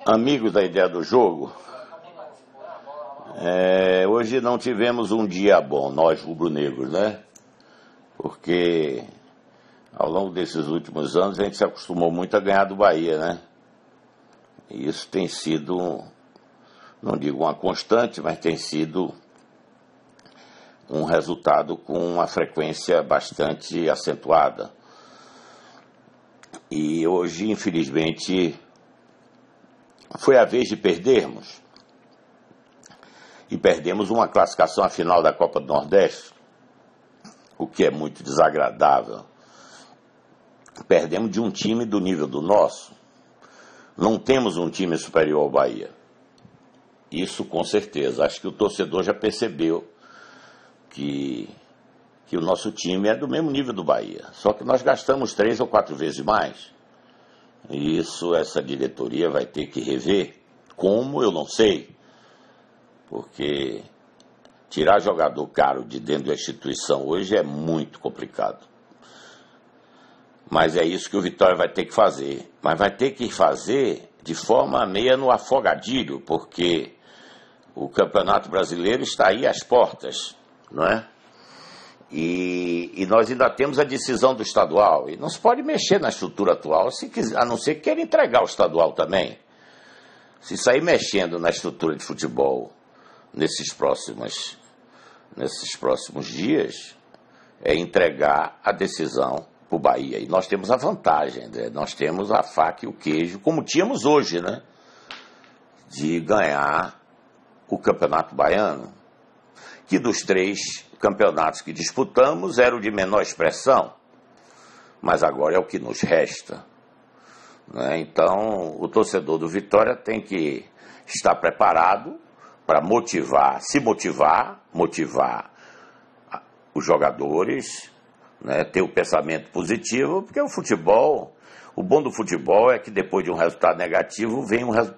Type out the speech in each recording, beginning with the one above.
Amigos da Ideia do Jogo, hoje não tivemos um dia bom, nós rubro-negros, né? Porque ao longo desses últimos anos a gente se acostumou muito a ganhar do Bahia, né? E isso tem sido, não digo uma constante, mas tem sido um resultado com uma frequência bastante acentuada. E hoje, infelizmente, foi a vez de perdermos. E perdemos uma classificação à final da Copa do Nordeste, o que é muito desagradável. Perdemos de um time do nível do nosso. Não temos um time superior ao Bahia. Isso com certeza. Acho que o torcedor já percebeu que o nosso time é do mesmo nível do Bahia. Só que nós gastamos 3 ou 4 vezes mais. E isso, essa diretoria vai ter que rever. Como, eu não sei. Porque tirar jogador caro de dentro da instituição hoje é muito complicado. Mas é isso que o Vitória vai ter que fazer. Mas vai ter que fazer de forma meia no afogadilho, porque o Campeonato Brasileiro está aí às portas, não é? E nós ainda temos a decisão do estadual. E não se pode mexer na estrutura atual, se quiser, a não ser que queira entregar o estadual também. Se sair mexendo na estrutura de futebol nesses próximos dias, é entregar a decisão para o Bahia. E nós temos a vantagem, né? Nós temos a faca e o queijo, como tínhamos hoje, né? De ganhar o Campeonato Baiano, que dos 3 campeonatos que disputamos era o de menor expressão, mas agora é o que nos resta, né? Então o torcedor do Vitória tem que estar preparado para motivar os jogadores, né? Ter o pensamento positivo, porque o futebol, o bom do futebol é que depois de um resultado negativo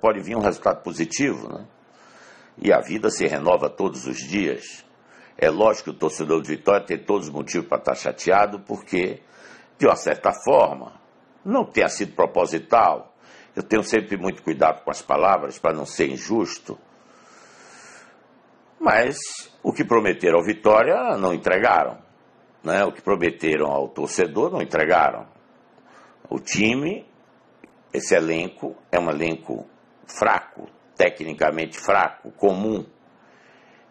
pode vir um resultado positivo, né? E a vida se renova todos os dias. É lógico que o torcedor do Vitória tem todos os motivos para estar chateado, porque, de uma certa forma, não tenha sido proposital. Eu tenho sempre muito cuidado com as palavras para não ser injusto. Mas o que prometeram ao Vitória não entregaram, né? O que prometeram ao torcedor não entregaram. O time, esse elenco, é um elenco fraco, tecnicamente fraco, comum,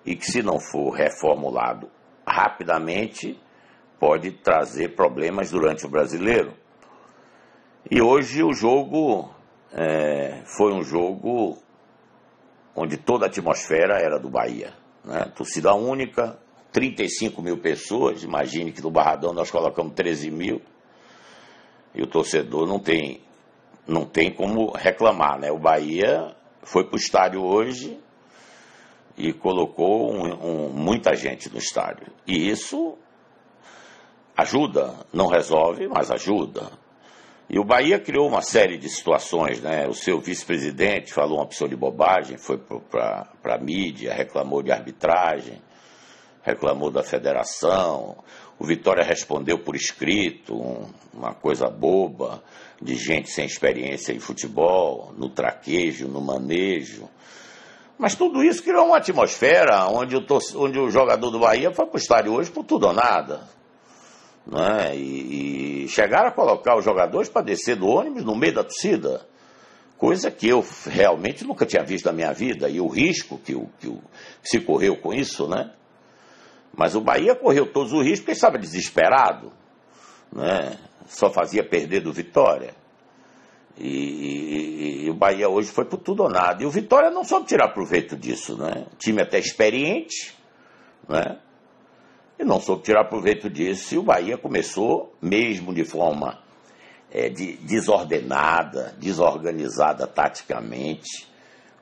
e que, se não for reformulado rapidamente, pode trazer problemas durante o Brasileiro. E hoje o jogo foi um jogo onde toda a atmosfera era do Bahia, né? Torcida única, 35 mil pessoas. Imagine que no Barradão nós colocamos 13 mil, e o torcedor não tem como reclamar, né? O Bahia foi para o estádio hoje e colocou muita gente no estádio. E isso ajuda, não resolve, mas ajuda. E o Bahia criou uma série de situações, né? O seu vice-presidente falou uma opção de bobagem, foi para a mídia, reclamou de arbitragem, reclamou da federação. O Vitória respondeu por escrito, uma coisa boba, de gente sem experiência em futebol, no traquejo, no manejo. Mas tudo isso criou uma atmosfera onde o jogador do Bahia foi para o estádio hoje por tudo ou nada, né? E chegaram a colocar os jogadores para descer do ônibus no meio da torcida, coisa que eu realmente nunca tinha visto na minha vida, e o risco que se correu com isso, né? Mas o Bahia correu todos os riscos porque estava desesperado, né? Só fazia perder do Vitória. E o Bahia hoje foi por tudo ou nada. E o Vitória não soube tirar proveito disso, né? O time até experiente, né? E não soube tirar proveito disso. E o Bahia começou, mesmo de forma desordenada, desorganizada taticamente.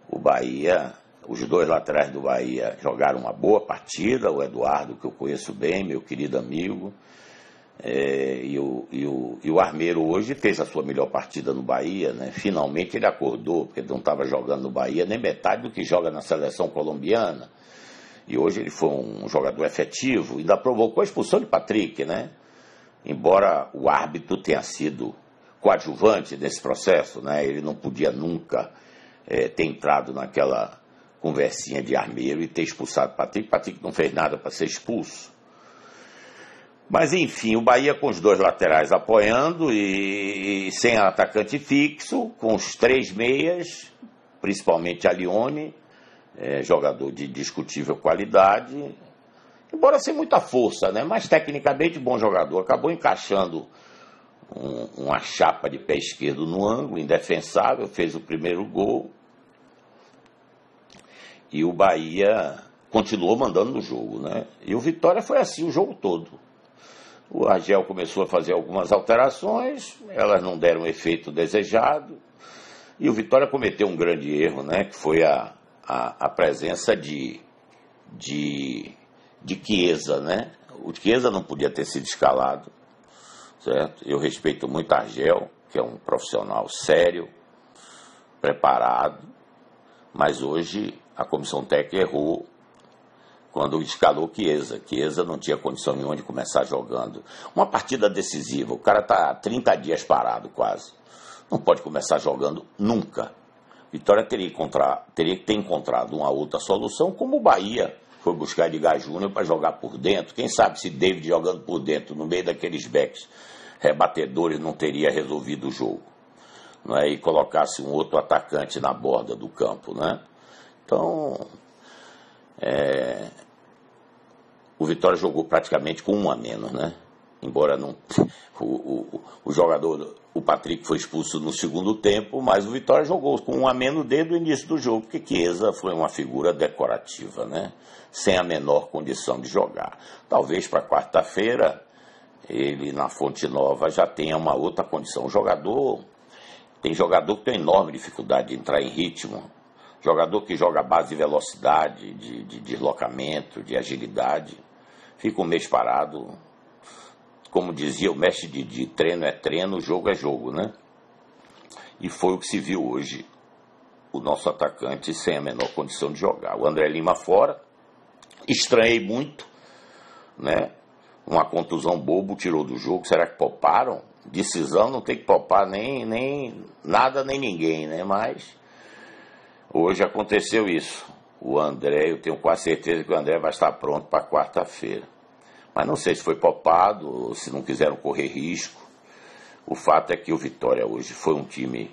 O Bahia, os 2 laterais do Bahia jogaram uma boa partida. O Eduardo, que eu conheço bem, meu querido amigo. E o Armeiro hoje fez a sua melhor partida no Bahia, né? Finalmente ele acordou, porque não estava jogando no Bahia nem metade do que joga na seleção colombiana. E hoje ele foi um jogador efetivo, ainda provocou a expulsão de Patrick, né? Embora o árbitro tenha sido coadjuvante nesse processo, né? Ele não podia nunca ter entrado naquela conversinha de armeiro e ter expulsado Patrick. Patrick não fez nada para ser expulso. Mas enfim, o Bahia com os dois laterais apoiando e sem atacante fixo, com os 3 meias, principalmente Alione, jogador de discutível qualidade, embora sem muita força, né? Mas tecnicamente bom jogador. Acabou encaixando uma chapa de pé esquerdo no ângulo, indefensável, fez o primeiro gol. E o Bahia continuou mandando no jogo, né? E o Vitória foi assim o jogo todo. O Argel começou a fazer algumas alterações, elas não deram o efeito desejado. E o Vitória cometeu um grande erro, né? Que foi a presença de Chiesa, né? O Chiesa não podia ter sido escalado, certo? Eu respeito muito Argel, que é um profissional sério, preparado, mas hoje a comissão técnica errou quando escalou Chiesa. Chiesa não tinha condição nenhuma de começar jogando. Uma partida decisiva, o cara está 30 dias parado quase. Não pode começar jogando nunca. Vitória teria que ter encontrado uma outra solução, como o Bahia foi buscar Edgar Júnior para jogar por dentro. Quem sabe se David jogando por dentro, no meio daqueles backs rebatedores, não teria resolvido o jogo. Não é? E colocasse um outro atacante na borda do campo, né? Então, o Vitória jogou praticamente com um a menos, né? Embora não, o jogador, o Patrick, foi expulso no segundo tempo, mas o Vitória jogou com um a menos desde o início do jogo, porque Chiesa foi uma figura decorativa, né? Sem a menor condição de jogar. Talvez para quarta-feira ele na Fonte Nova já tenha uma outra condição. Tem jogador que tem enorme dificuldade de entrar em ritmo. Jogador que joga a base de velocidade, de deslocamento, de agilidade, fica um mês parado. Como dizia o mestre de treino é treino, jogo é jogo, né? E foi o que se viu hoje, o nosso atacante sem a menor condição de jogar. O André Lima fora, estranhei muito, né? Uma contusão bobo tirou do jogo, será que pouparam? Decisão não tem que poupar nem nada nem ninguém, né? Mas hoje aconteceu isso. O André, eu tenho quase certeza que o André vai estar pronto para quarta-feira. Mas não sei se foi poupado ou se não quiseram correr risco. O fato é que o Vitória hoje foi um time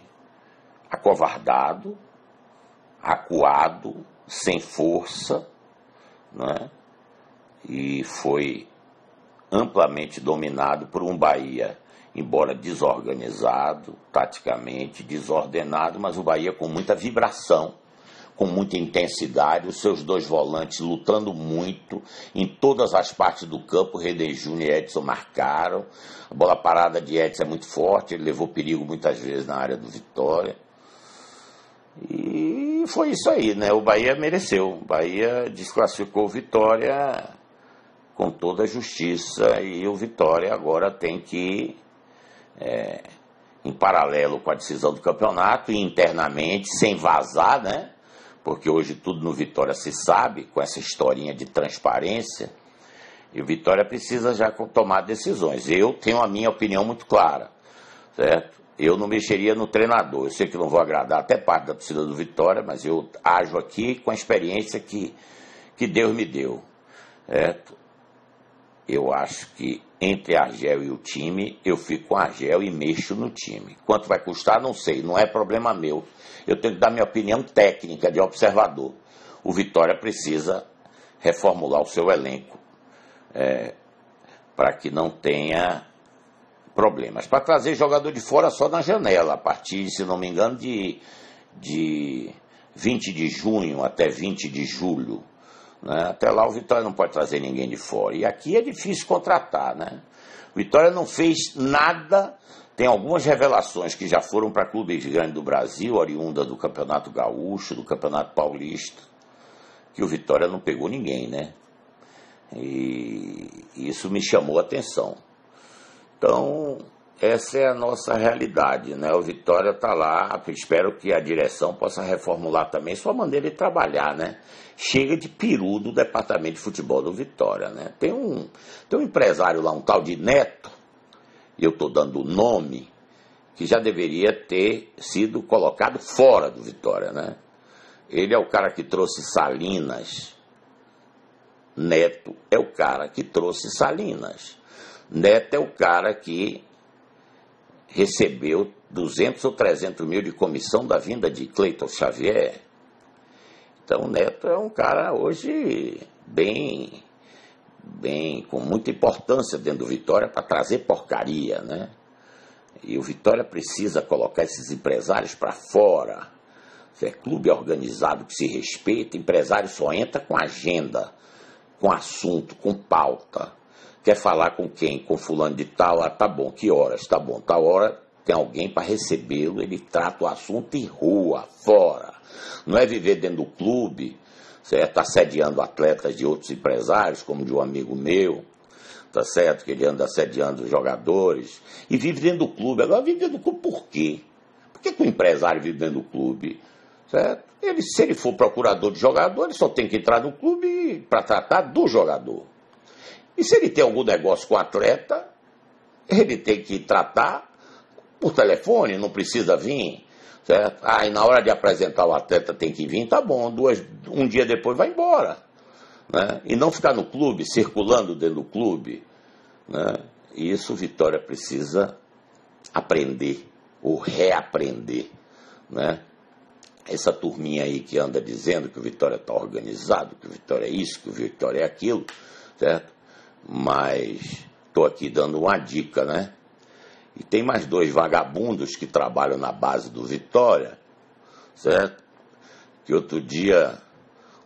acovardado, acuado, sem força, né? E foi amplamente dominado por um Bahia, embora desorganizado, taticamente, desordenado, mas o Bahia com muita vibração, com muita intensidade, os seus 2 volantes lutando muito em todas as partes do campo. Rede Júnior e Edson marcaram. A bola parada de Edson é muito forte, ele levou perigo muitas vezes na área do Vitória. E foi isso aí, né? O Bahia mereceu. O Bahia desclassificou o Vitória com toda a justiça e o Vitória agora tem que em paralelo com a decisão do campeonato e internamente, sem vazar, né? Porque hoje tudo no Vitória se sabe, com essa historinha de transparência, e o Vitória precisa já tomar decisões. Eu tenho a minha opinião muito clara, certo? Eu não mexeria no treinador. Eu sei que não vou agradar até parte da torcida do Vitória, mas eu ajo aqui com a experiência que Deus me deu, certo? Eu acho que entre Argel e o time, eu fico com Argel e mexo no time. Quanto vai custar, não sei, não é problema meu. Eu tenho que dar minha opinião técnica de observador. O Vitória precisa reformular o seu elenco para que não tenha problemas. Para trazer jogador de fora só na janela, a partir, se não me engano, de 20 de junho até 20 de julho. Né? Até lá o Vitória não pode trazer ninguém de fora. E aqui é difícil contratar, né? O Vitória não fez nada. Tem algumas revelações que já foram para clubes grandes do Brasil, oriundas do Campeonato Gaúcho, do Campeonato Paulista, que o Vitória não pegou ninguém, né? E isso me chamou a atenção. Então, essa é a nossa realidade, né? O Vitória está lá, espero que a direção possa reformular também sua maneira de trabalhar, né? Chega de peru do departamento de futebol do Vitória, né? Tem um empresário lá, um tal de Neto, e eu estou dando o nome, que já deveria ter sido colocado fora do Vitória, né? Ele é o cara que trouxe Salinas. Neto é o cara que trouxe Salinas. Neto é o cara que recebeu 200 ou 300 mil de comissão da vinda de Cleiton Xavier. Então, o Neto é um cara hoje bem com muita importância dentro do Vitória para trazer porcaria, né? E o Vitória precisa colocar esses empresários para fora. Se é clube organizado que se respeita, empresário só entra com agenda, com assunto, com pauta. Quer falar com quem? Com fulano de tal? Ah, tá bom, que horas? Tá bom, tal hora tem alguém para recebê-lo, ele trata o assunto em rua, fora. Não é viver dentro do clube, certo? Assediando atletas de outros empresários, como de um amigo meu, tá certo? Que ele anda assediando os jogadores. E vive dentro do clube. Agora, vive dentro do clube por quê? Por que o empresário vive dentro do clube? Certo? Se ele for procurador de jogador, ele só tem que entrar no clube para tratar do jogador. E se ele tem algum negócio com o atleta, ele tem que tratar por telefone, não precisa vir. Certo? Ah, e na hora de apresentar o atleta tem que vir, tá bom, um dia depois vai embora. Né? E não ficar no clube, circulando dentro do clube. Né? E isso o Vitória precisa aprender, ou reaprender. Né? Essa turminha aí que anda dizendo que o Vitória está organizado, que o Vitória é isso, que o Vitória é aquilo, certo? Mas estou aqui dando uma dica, né? E tem mais 2 vagabundos que trabalham na base do Vitória, certo? Que outro dia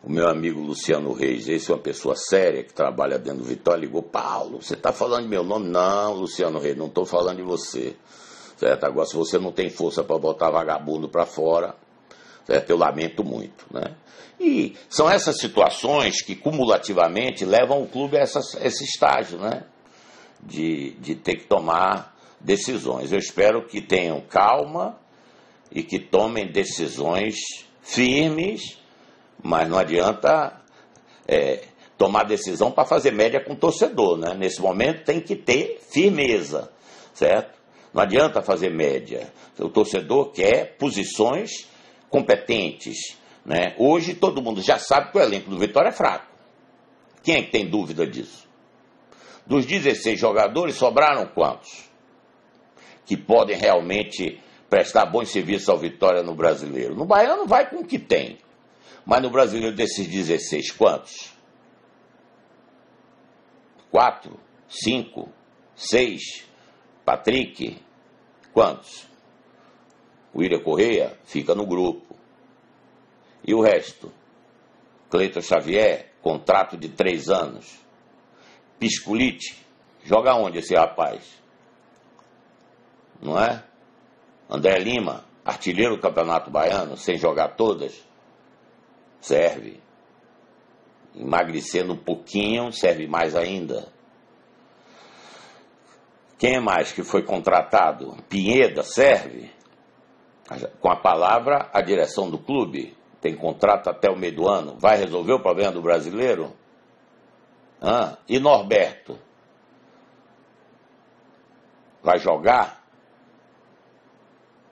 o meu amigo Luciano Reis, esse é uma pessoa séria que trabalha dentro do Vitória, ligou: Paulo, você está falando de meu nome? Não, Luciano Reis, não estou falando de você. Certo? Agora, se você não tem força para botar vagabundo para fora, certo? Eu lamento muito. Né? E são essas situações que cumulativamente levam o clube a esse estágio, né? De ter que tomar decisões. Eu espero que tenham calma e que tomem decisões firmes, mas não adianta tomar decisão para fazer média com o torcedor. Né? Nesse momento tem que ter firmeza, certo? Não adianta fazer média. O torcedor quer posições competentes. Né? Hoje todo mundo já sabe que o elenco do Vitória é fraco. Quem é que tem dúvida disso? Dos 16 jogadores, sobraram quantos? Que podem realmente prestar bons serviços ao Vitória no Brasileiro. No Baiano vai com o que tem. Mas no Brasileiro desses 16, quantos? 4, 5, 6. Patrick, quantos? O William Correia fica no grupo. E o resto? Cleiton Xavier, contrato de 3 anos. Piscolite, joga onde esse rapaz? Não é? André Lima, artilheiro do Campeonato Baiano, sem jogar todas, serve. Emagrecendo um pouquinho, serve mais ainda. Quem é mais que foi contratado? Pinheda, serve. Com a palavra, a direção do clube tem contrato até o meio do ano. Vai resolver o problema do brasileiro? E Norberto? Vai jogar?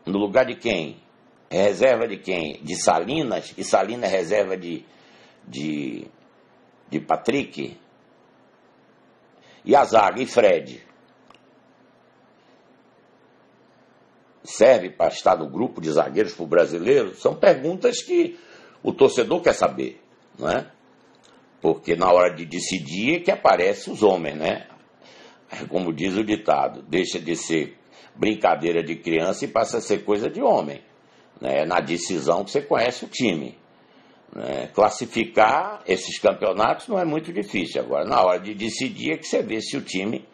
No lugar de quem? É reserva de quem? De Salinas? E Salinas é reserva de Patrick? E a zaga? E Fred? Serve para estar no grupo de zagueiros para o brasileiro? São perguntas que o torcedor quer saber, não é? Porque na hora de decidir é que aparecem os homens, né? Como diz o ditado, deixa de ser brincadeira de criança e passa a ser coisa de homem. Né? Na decisão que você conhece o time. Né? Classificar esses campeonatos não é muito difícil. Agora, na hora de decidir é que você vê se o time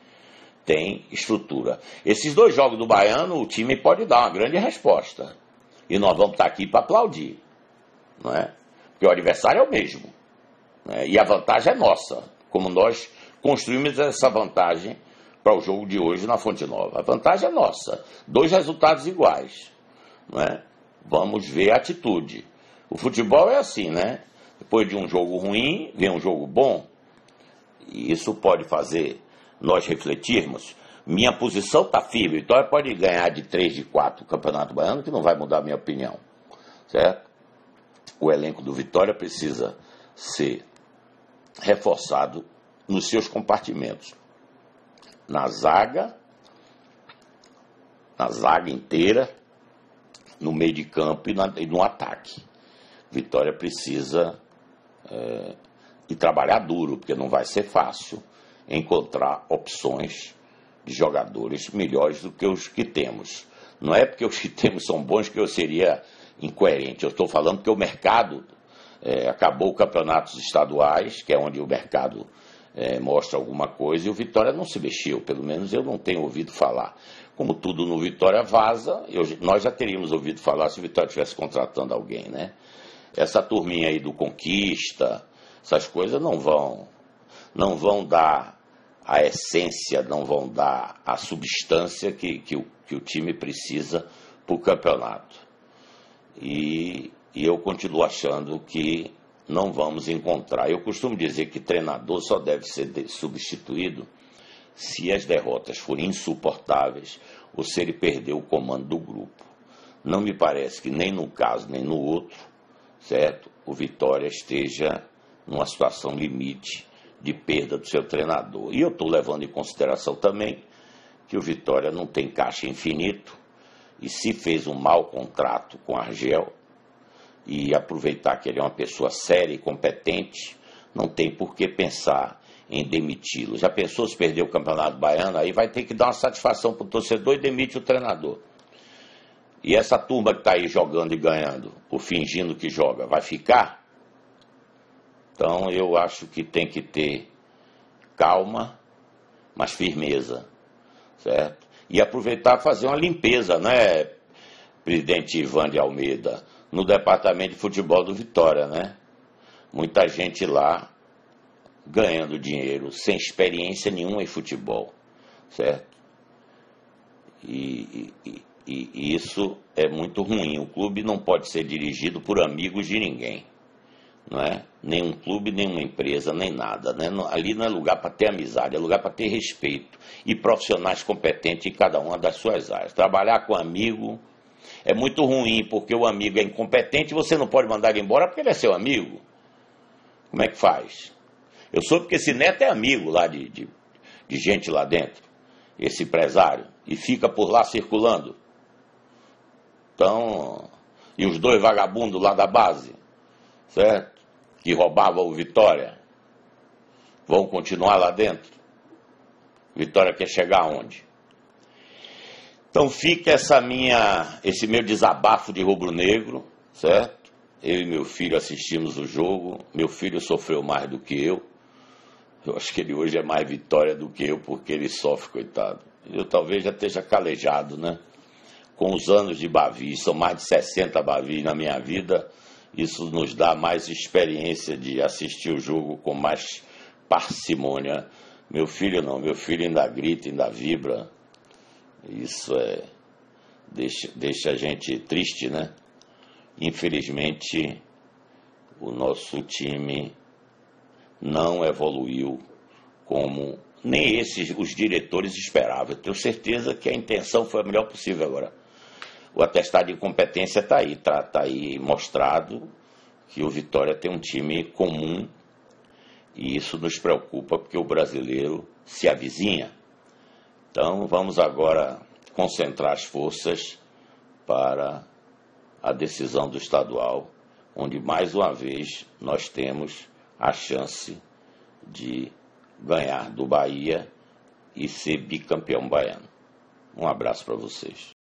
tem estrutura. Esses 2 jogos do Baiano, o time pode dar uma grande resposta. E nós vamos estar aqui para aplaudir. Não é? Porque o adversário é o mesmo. Né? E a vantagem é nossa. Como nós construímos essa vantagem para o jogo de hoje na Fonte Nova. A vantagem é nossa. 2 resultados iguais. Não é? Vamos ver a atitude. O futebol é assim, né? Depois de um jogo ruim, vem um jogo bom. E isso pode fazer nós refletirmos, Minha posição está firme. Vitória pode ganhar de 3, de 4 o Campeonato Baiano, que não vai mudar a minha opinião, certo? O elenco do Vitória precisa ser reforçado nos seus compartimentos. Na zaga inteira, no meio de campo e no ataque. Vitória precisa e trabalhar duro, porque não vai ser fácil encontrar opções de jogadores melhores do que os que temos. Não é porque os que temos são bons que eu seria incoerente. Eu estou falando que o mercado acabou campeonatos estaduais, que é onde o mercado mostra alguma coisa, e o Vitória não se mexeu, pelo menos eu não tenho ouvido falar. Como tudo no Vitória vaza, nós já teríamos ouvido falar se o Vitória estivesse contratando alguém, né? Essa turminha aí do Conquista, essas coisas não vão dar a essência, não vão dar a substância que o time precisa para o campeonato. E eu continuo achando que não vamos encontrar. Eu costumo dizer que treinador só deve ser substituído se as derrotas forem insuportáveis ou se ele perder o comando do grupo. Não me parece que nem num caso nem no outro, certo? O Vitória esteja numa situação limite de perda do seu treinador. E eu estou levando em consideração também que o Vitória não tem caixa infinito e se fez um mau contrato com Argel e aproveitar que ele é uma pessoa séria e competente, não tem por que pensar em demiti-lo. Já pensou se perder o Campeonato Baiano? Aí vai ter que dar uma satisfação para o torcedor e demite o treinador. E essa turma que está aí jogando e ganhando, ou fingindo que joga, vai ficar? Então eu acho que tem que ter calma, mas firmeza, certo? E aproveitar e fazer uma limpeza, né, presidente Ivan de Almeida, no departamento de futebol do Vitória, né? Muita gente lá ganhando dinheiro sem experiência nenhuma em futebol, certo? E isso é muito ruim. O clube não pode ser dirigido por amigos de ninguém, não é? Nem um clube, nem uma empresa, nem nada, né? Ali não é lugar para ter amizade, é lugar para ter respeito e profissionais competentes em cada uma das suas áreas. Trabalhar com amigo é muito ruim, porque o amigo é incompetente e você não pode mandar ele embora porque ele é seu amigo. Como é que faz? Eu soube que esse Neto é amigo lá de gente lá dentro, esse empresário, e fica por lá circulando. Então, e os dois vagabundos lá da base, certo? Que roubavam o Vitória, vão continuar lá dentro? Vitória quer chegar aonde? Então fica esse meu desabafo de rubro-negro, certo? Eu e meu filho assistimos o jogo, meu filho sofreu mais do que eu. Eu acho que ele hoje é mais Vitória do que eu, porque ele sofre, coitado. Eu talvez já esteja calejado, né? Com os anos de Bavi, são mais de 60 Bavi na minha vida, isso nos dá mais experiência de assistir o jogo com mais parcimônia. Meu filho não, meu filho ainda grita, ainda vibra. Isso deixa a gente triste, né? Infelizmente, o nosso time não evoluiu como nem os diretores esperavam. Eu tenho certeza que a intenção foi a melhor possível agora. O atestado de incompetência está aí, tá aí mostrado que o Vitória tem um time comum e isso nos preocupa porque o brasileiro se avizinha. Então vamos agora concentrar as forças para a decisão do estadual, onde mais uma vez nós temos a chance de ganhar do Bahia e ser bicampeão baiano. Um abraço para vocês.